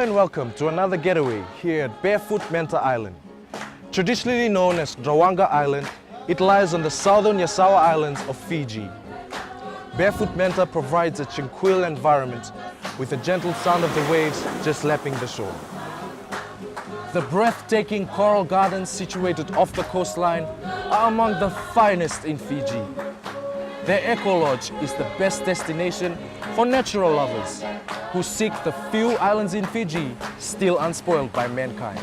and welcome to another getaway here at Barefoot Manta Island. Traditionally known as Drawaqa Island, it lies on the southern Yasawa Islands of Fiji. Barefoot Manta provides a tranquil environment with the gentle sound of the waves just lapping the shore. The breathtaking coral gardens situated off the coastline are among the finest in Fiji. Their Eco Lodge is the best destination for natural lovers who seek the few islands in Fiji still unspoiled by mankind.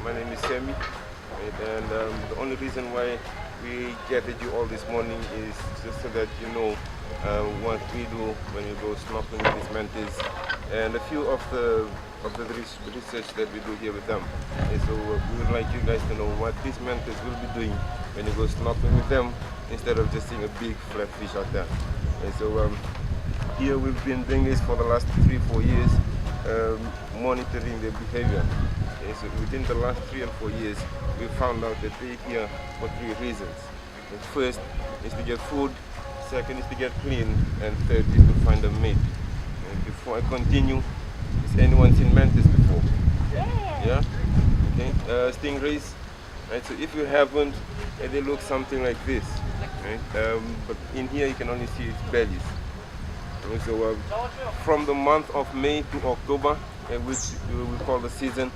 My name is Sammy, and the only reason why we gathered you all this morning is just so that you know what we do when we go snorkeling with these mantas, and a few of the research that we do here with them. And so we would like you guys to know what these mantas will be doing when you go snorkeling with them, instead of just seeing a big flat fish out there. And so here we've been doing this for the last 3-4 years, monitoring their behavior. So within the last 3 and 4 years, we found out that they're here for 3 reasons. The first is to get food, second is to get clean, and third is to find a mate. And before I continue, has anyone seen mantas before? Yeah? Okay. Stingrays. Right. So if you haven't, they look something like this. Right? But in here you can only see its bellies. And so from the month of May to October, which we call the season,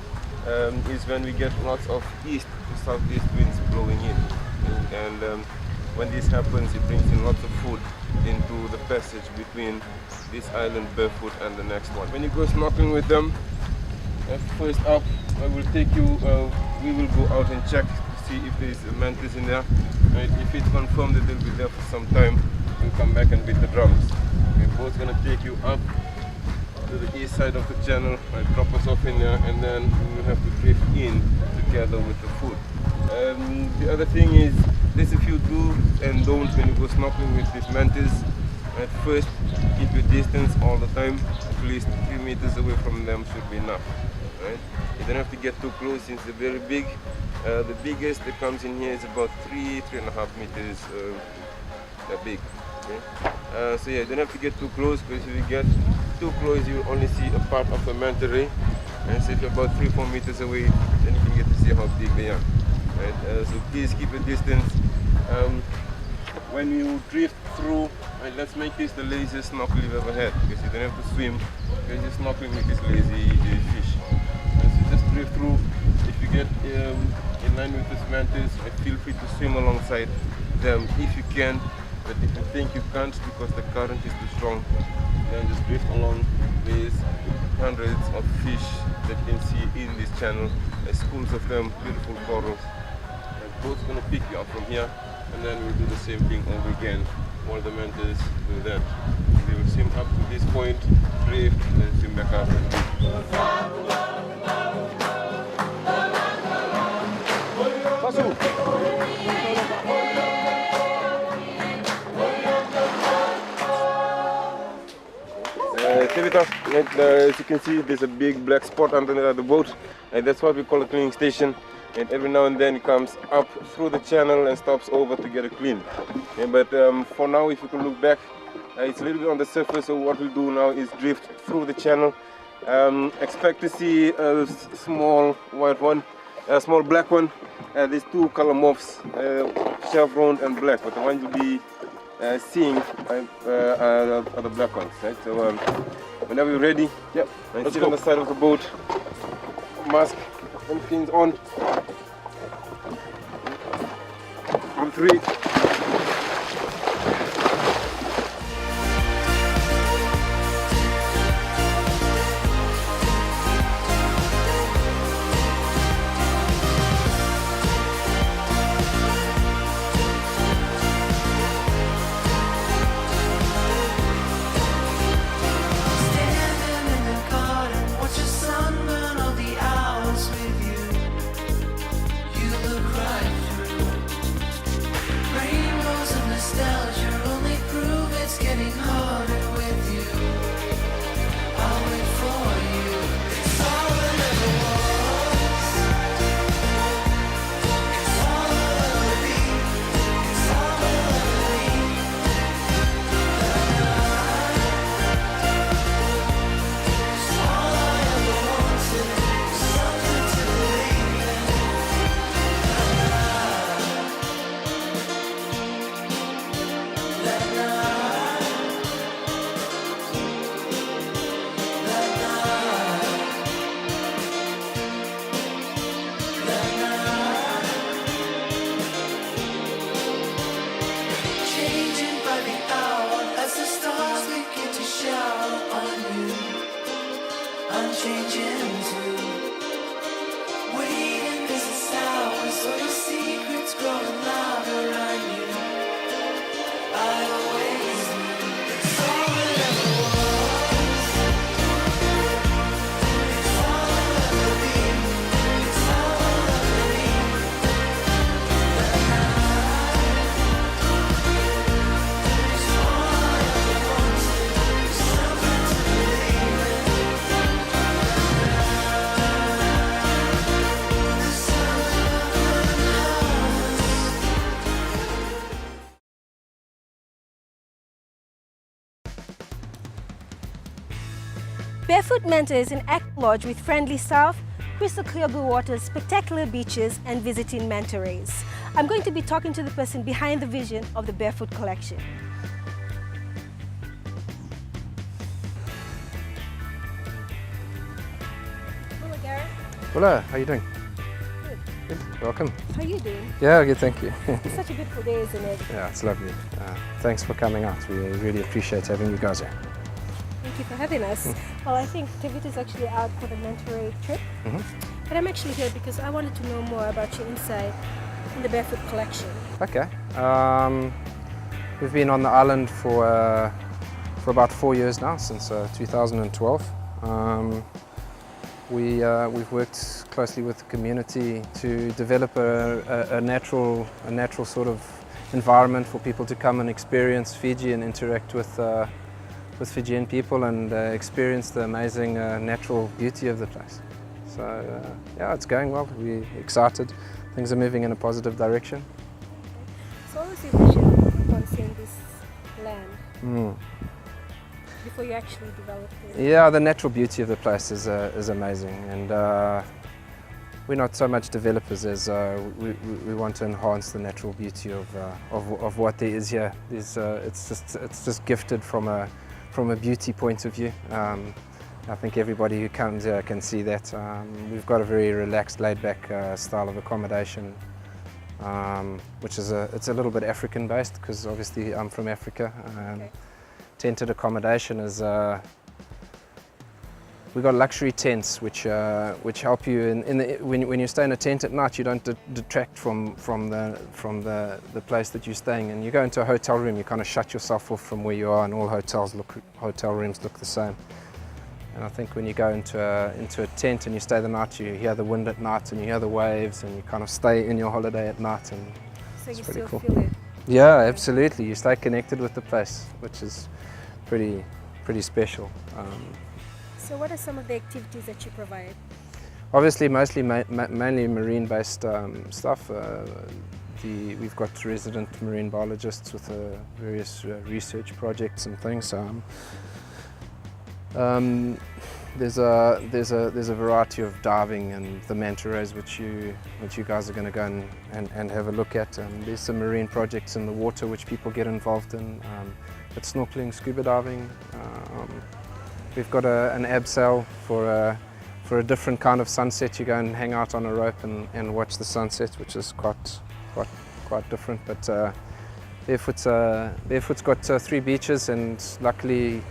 is when we get lots of east to southeast winds blowing in, and when this happens, it brings in lots of food into the passage between this island Barefoot and the next one. When you go snorkeling with them, first up I will take you, we will go out and check to see if there is a mantis in there. Right? If it's confirmed that they'll be there for some time, we'll come back and beat the drums. We're both going to take you up to the east side of the channel, drop us off in there, and then we will have to drift in together with the food. The other thing is, there's a few do's and don'ts when you go snorkeling with these mantas. At first, keep your distance all the time. At least 3 meters away from them should be enough. Right? You don't have to get too close since they're very big. The biggest that comes in here is about 3.5 meters that big. Okay? So yeah, you don't have to get too close, because if you get too close, you only see a part of the Mantaray. And so if you're about 3-4 meters away, then you can get to see how big they are. Right? So please keep a distance. When you drift through, let's make this the laziest snorkel you've ever had, because you don't have to swim, because you're snorkeling with this lazy fish. And so just drift through. If you get in line with these mantas, feel free to swim alongside them if you can. But if you think you can't because the current is too strong, then just drift along. There's hundreds of fish that you can see in this channel. There's schools of them, beautiful corals. And boat's going to pick you up from here, and then we'll do the same thing over again. All the mantas do that. They will swim up to this point, drift, and then swim back up. Tevita, as you can see, there's a big black spot under the boat, and that's what we call a cleaning station. And every now and then it comes up through the channel and stops over to get it cleaned. But for now, if you can look back, it's a little bit on the surface, so what we'll do now is drift through the channel. Expect to see a small white one, a small black one. There's 2 color morphs, chevron and black, but the one you'll be seeing are the black ones. Right? So whenever you're ready, let's sit on the side of the boat, mask and fins on 3. Watch the sun burn all the hours with you. You look right. Barefoot Manta is an active lodge with friendly staff, crystal clear blue waters, spectacular beaches and visiting manta rays. I'm going to be talking to the person behind the vision of the Barefoot collection. Hello Gareth. Hello, how are you doing? Good. Good, welcome. How are you doing? Yeah, good, thank you. It's such a beautiful day, isn't it? Yeah, it's lovely. Thanks for coming out. We really appreciate having you guys here. Thank you for having us. Well, I think Tevita is actually out for the Mantaray trip. But I'm actually here because I wanted to know more about your insight in the Barefoot collection. Okay. We've been on the island for about 4 years now, since 2012. We've worked closely with the community to develop a natural sort of environment for people to come and experience Fiji and interact with Fijian people and experience the amazing natural beauty of the place. So yeah, it's going well. We're excited. Things are moving in a positive direction. So what was your vision upon seeing this land before you actually developed it? Yeah, the natural beauty of the place is amazing, and we're not so much developers as we want to enhance the natural beauty of what there is here. It's just gifted from a beauty point of view. I think everybody who comes here can see that. We've got a very relaxed, laid-back style of accommodation, which is it's a little bit African-based because obviously I'm from Africa. Okay. Tented accommodation is we've got luxury tents which help you when you stay in a tent at night. You don't detract from the place that you're staying in. You go into a hotel room, you kind of shut yourself off from where you are, and all hotel rooms look the same. And I think when you go into a tent and you stay the night, you hear the wind at night and you hear the waves, and you kind of stay in your holiday at night, and So it's you pretty still cool. feel it? Yeah, absolutely. You stay connected with the place, which is pretty special. So what are some of the activities that you provide? Obviously, mainly marine-based stuff. We've got resident marine biologists with various research projects and things. There's a variety of diving and the manta rays which you guys are going to go and have a look at. There's some marine projects in the water which people get involved in, but snorkeling, scuba diving. We've got an abseil for a different kind of sunset. You go and hang out on a rope and watch the sunset, which is quite different. But Barefoot's got 3 beaches, and luckily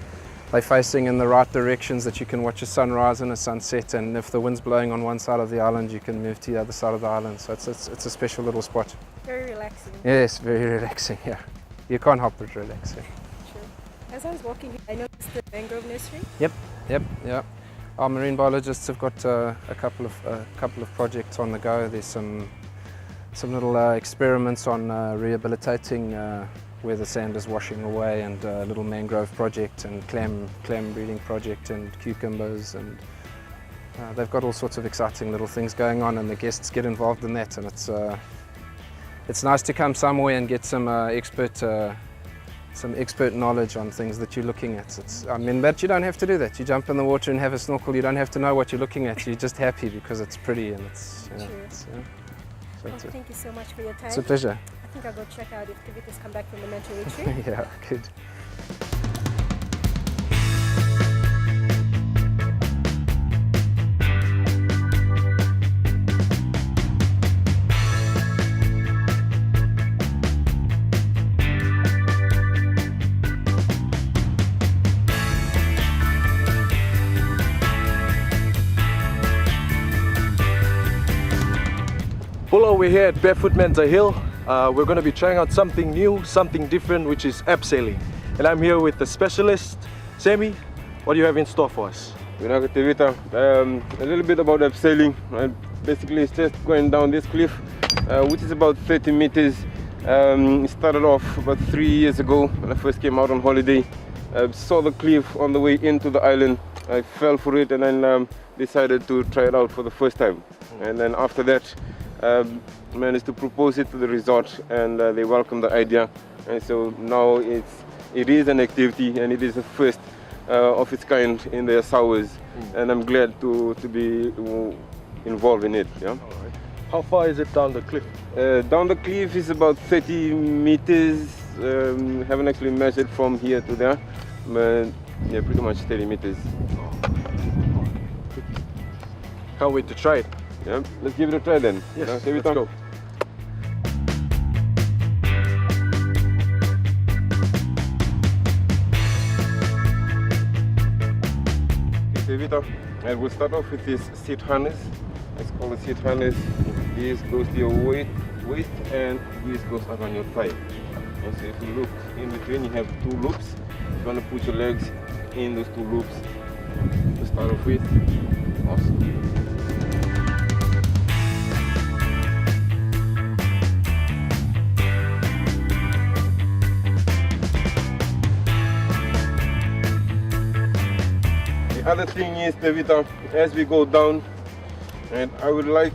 they're facing in the right directions that you can watch a sunrise and a sunset, and if the wind's blowing on one side of the island, you can move to the other side of the island. So it's a special little spot. Very relaxing. Yes, very relaxing, yeah. You can't help but relax. Yeah. True. As I was walking, I noticed the mangrove nursery. Yep. Our marine biologists have got a couple of projects on the go. There's some little experiments on rehabilitating where the sand is washing away, and a little mangrove project and clam breeding project and cucumbers, and they've got all sorts of exciting little things going on, and the guests get involved in that, and it's nice to come somewhere and get some expert knowledge on things that you're looking at. But you don't have to do that. You jump in the water and have a snorkel. You don't have to know what you're looking at. You're just happy because it's pretty, and Well, thank you so much for your time. It's a pleasure. I think I'll go check out if Tevita's come back from the Mantaray trip. Yeah, good. Hello, we're here at Barefoot Manta Hill. We're going to be trying out something new, something different, which is abseiling. And I'm here with the specialist, Sammy. What do you have in store for us? Tevita, a little bit about abseiling. Basically, it's just going down this cliff, which is about 30 meters. It started off about 3 years ago when I first came out on holiday. I saw the cliff on the way into the island. I fell for it and then decided to try it out for the first time. And then after that, managed to propose it to the resort, and they welcomed the idea. And so now it is an activity, and it is the first of its kind in the Yasawas, and I'm glad to be involved in it. Yeah. How far is it down the cliff? Down the cliff is about 30 meters. Haven't actually measured from here to there, but yeah, pretty much 30 meters. Can't wait to try it. Yeah, let's give it a try then. Yes, Tevita? let's go. Tevita, and we'll start off with this seat harness. It's called a seat harness. This goes to your waist, and this goes around your thigh. And so if you look in between, you have two loops. You want to put your legs in those two loops to start off with. Awesome. The other thing is, Tevita, as we go down, and I would like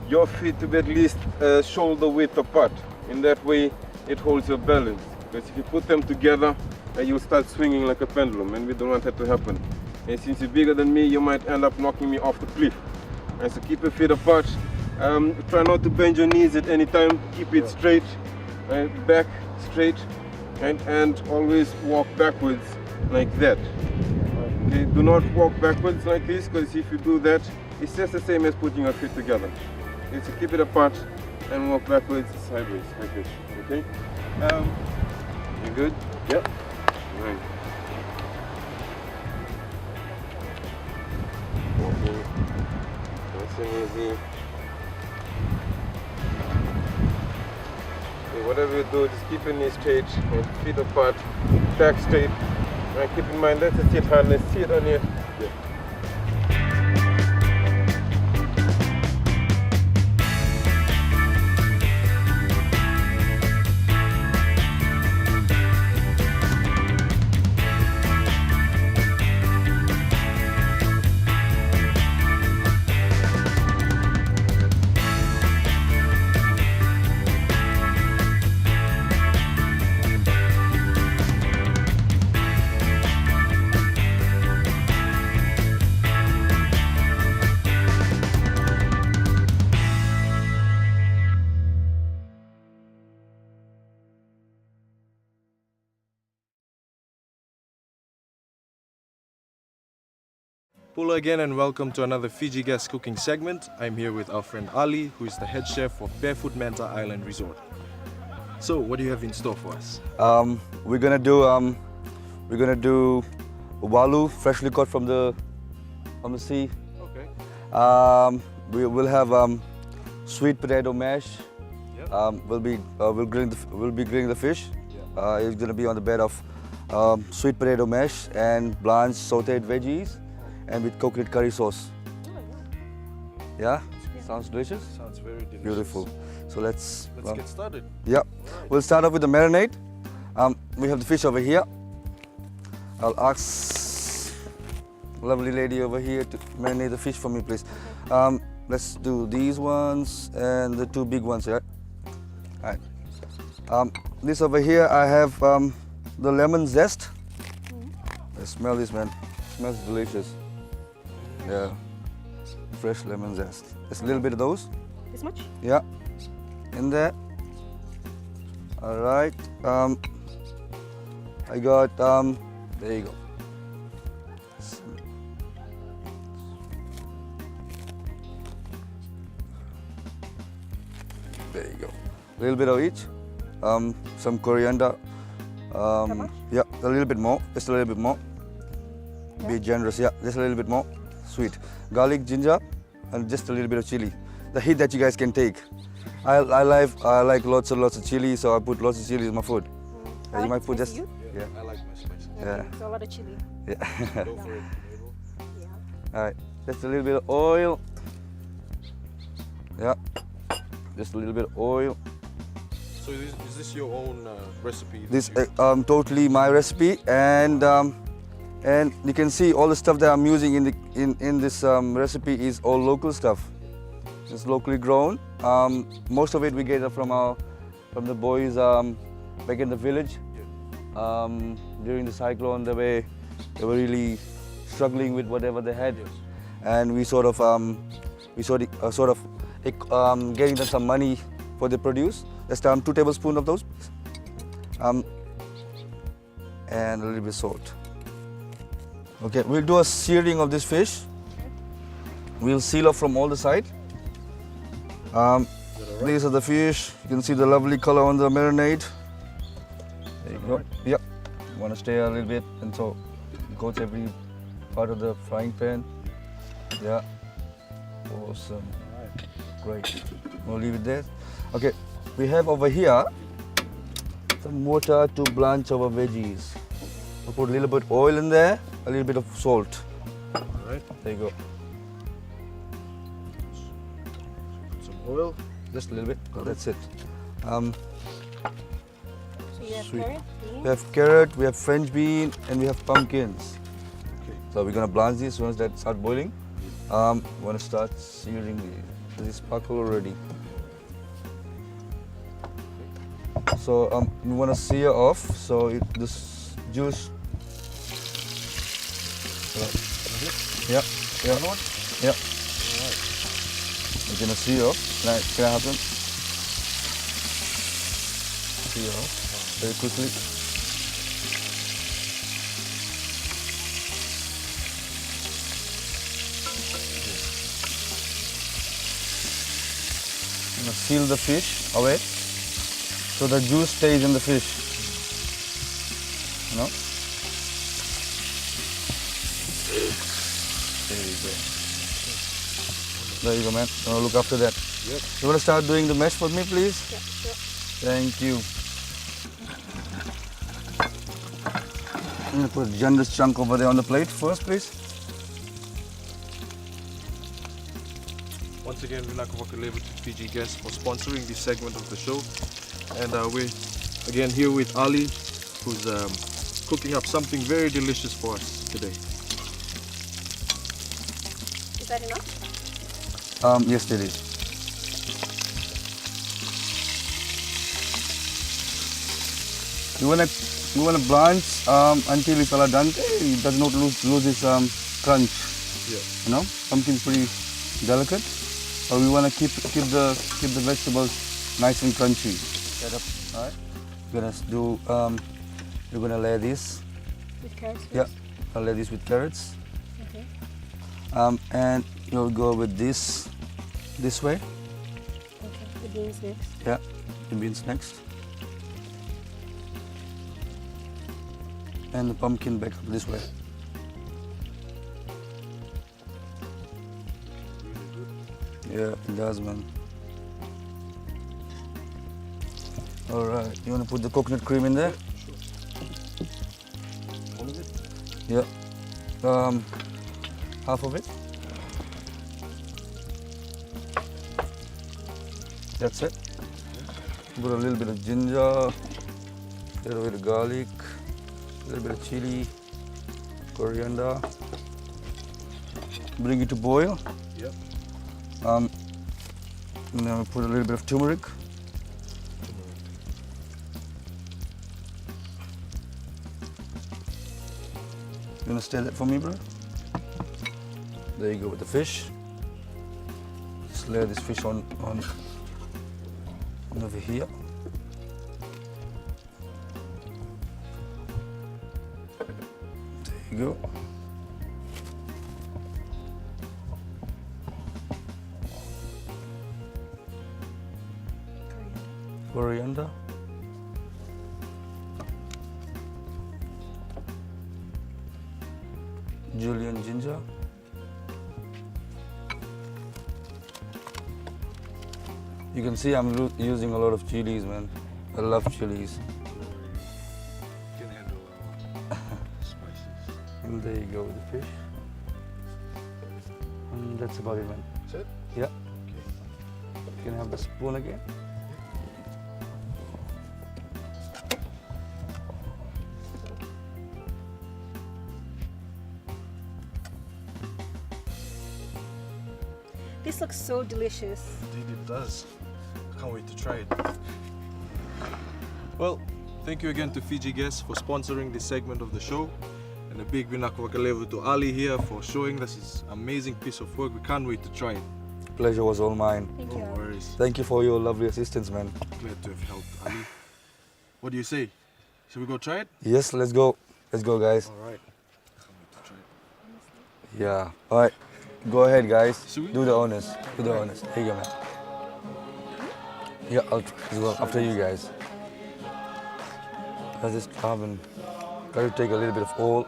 your feet to be at least shoulder width apart. In that way, it holds your balance. Because if you put them together, you'll start swinging like a pendulum, and we don't want that to happen. And since you're bigger than me, you might end up knocking me off the cliff. And so keep your feet apart. Try not to bend your knees at any time. Keep it straight, back straight, and always walk backwards like that. Okay, do not walk backwards like this, because if you do that, it's just the same as putting your feet together. Okay, so keep it apart and walk backwards sideways like this. Okay? You good? Yep. Right. Walking nice and easy. Okay, whatever you do, just keep your knees straight and feet apart, back straight. And keep in mind that's a seat harness, sit on here. Yeah. Pula again and welcome to another Fiji guest cooking segment. I'm here with our friend Ali, who is the head chef of Barefoot Manta Island Resort. So, what do you have in store for us? We're gonna do walu, freshly caught from the sea. Okay. We will have sweet potato mash. Yep. We'll be grilling the fish. Yeah. It's gonna be on the bed of sweet potato mash and blanched sautéed veggies, and with coconut curry sauce. Yeah, sounds delicious. Sounds very delicious. Beautiful. So let's get started. Yeah, we'll start off with the marinade. We have the fish over here. I'll ask lovely lady over here to marinate the fish for me, please. Let's do these ones and the two big ones, right? All right. This over here, I have the lemon zest. Smell this, man. Smells delicious. Yeah, fresh lemon zest. Just a little bit of those. This much? Yeah, in there. All right. I got there you go. There you go. A little bit of each. Some coriander. Yeah, a little bit more. Just a little bit more. Be generous. Yeah, just a little bit more. Sweet. Garlic, ginger, and just a little bit of chili. The heat that you guys can take. I like lots and lots of chili, so I put lots of chili in my food. I You might put spicy, just you? yeah. I like my spicy. Yeah. So a lot of chili. Yeah. Go for it. Yeah. All right. Just a little bit of oil. Yeah. Just a little bit of oil. So is this your own recipe? that This you- totally my recipe, and you can see all the stuff that I'm using in this recipe is all local stuff. It's locally grown. Most of it we get from the boys back in the village. During the cyclone, they were They were really struggling with whatever they had, and we sort of getting them some money for the produce. Let's 2 tablespoons of those, and a little bit salt. Okay, we'll do a searing of this fish. We'll seal off from all the sides. These are the fish. You can see the lovely color on the marinade. There you go. Yep. You want to stay a little bit and so it goes every part of the frying pan. Yeah. Awesome. Great. We'll leave it there. Okay. We have over here some water to blanch our veggies. We'll put a little bit of oil in there, a little bit of salt. All right. There you go. Some oil. Just a little bit. That's it. So you have Sweet. carrot, beans. We have carrot, we have French bean, and we have pumpkins. Okay. So we're gonna blanch these once that start boiling. We're gonna start searing these. This is sparkle already. So we wanna sear off. So this juice. Yeah. Yeah. Yeah. We're gonna sear off. Can I happen? Sear off very quickly. I'm gonna seal the fish away so the juice stays in the fish. You know? There you go. There you go, man. I'm gonna look after that. Yep. You wanna start doing the mesh for me, please? Yeah, sure. Thank you. I'm gonna put a generous chunk over there on the plate first, please. Once again, we'd like to welcome to Fiji guests for sponsoring this segment of the show. And we're again here with Ali, who's cooking up something very delicious for us today. Is that enough? Yes, it is. We wanna blanch until it's al dente. It does not lose its crunch. Yeah. You know, pumpkin's pretty delicate, but we wanna keep the vegetables nice and crunchy. Set up. All right. We're gonna do. We're gonna layer this. With carrots? Yeah, I'll layer this with carrots. Okay. And you'll go with this way. Okay. The beans next. Yeah, the beans next. And the pumpkin back up this way. Yeah, it does, man. All right, you want to put the coconut cream in there? All of it? Yeah. Half of it. That's it. Put a little bit of ginger, a little bit of garlic, a little bit of chili, coriander. Bring it to boil. Yep. And then put a little bit of turmeric. You wanna stir that for me, bro? There you go with the fish. Just layer this fish on over here. There you go. Coriander. Julienne ginger. You can see I'm using a lot of chilies, man. I love chilies. Can handle spices. And there you go with the fish. And that's about it, man. That's it? Yeah. Okay. You can have the spoon again. This looks so delicious. Indeed it does. I can't wait to try it. Well, thank you again to Fiji guests for sponsoring this segment of the show. And a big winakawakalevu to Ali here for showing us this amazing piece of work. We can't wait to try it. Pleasure was all mine. Thank No you. worries. Thank you for your lovely assistance, man. Glad to have helped Ali. What do you say? Should we go try it? Yes, let's go. Let's go, guys. All right. Yeah. All right. Go ahead, guys. Should we? Do the honors. Do the honors. Here you go, man. Yeah, I'll try as well. After you guys. I just try to take a little bit of oil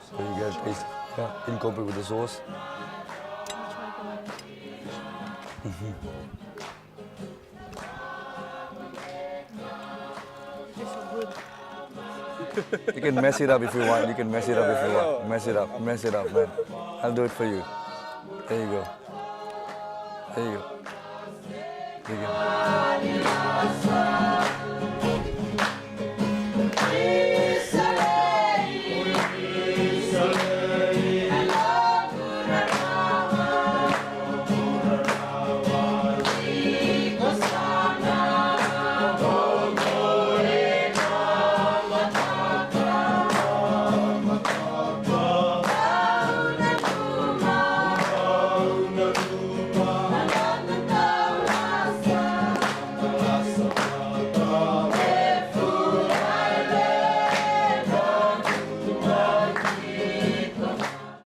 so you guys taste. Yeah, incorporate with the sauce. You can mess it up if you want. You can mess it up if you want. Mess it up. Mess it up, man. I'll do it for you. There you go. There you go. There you go.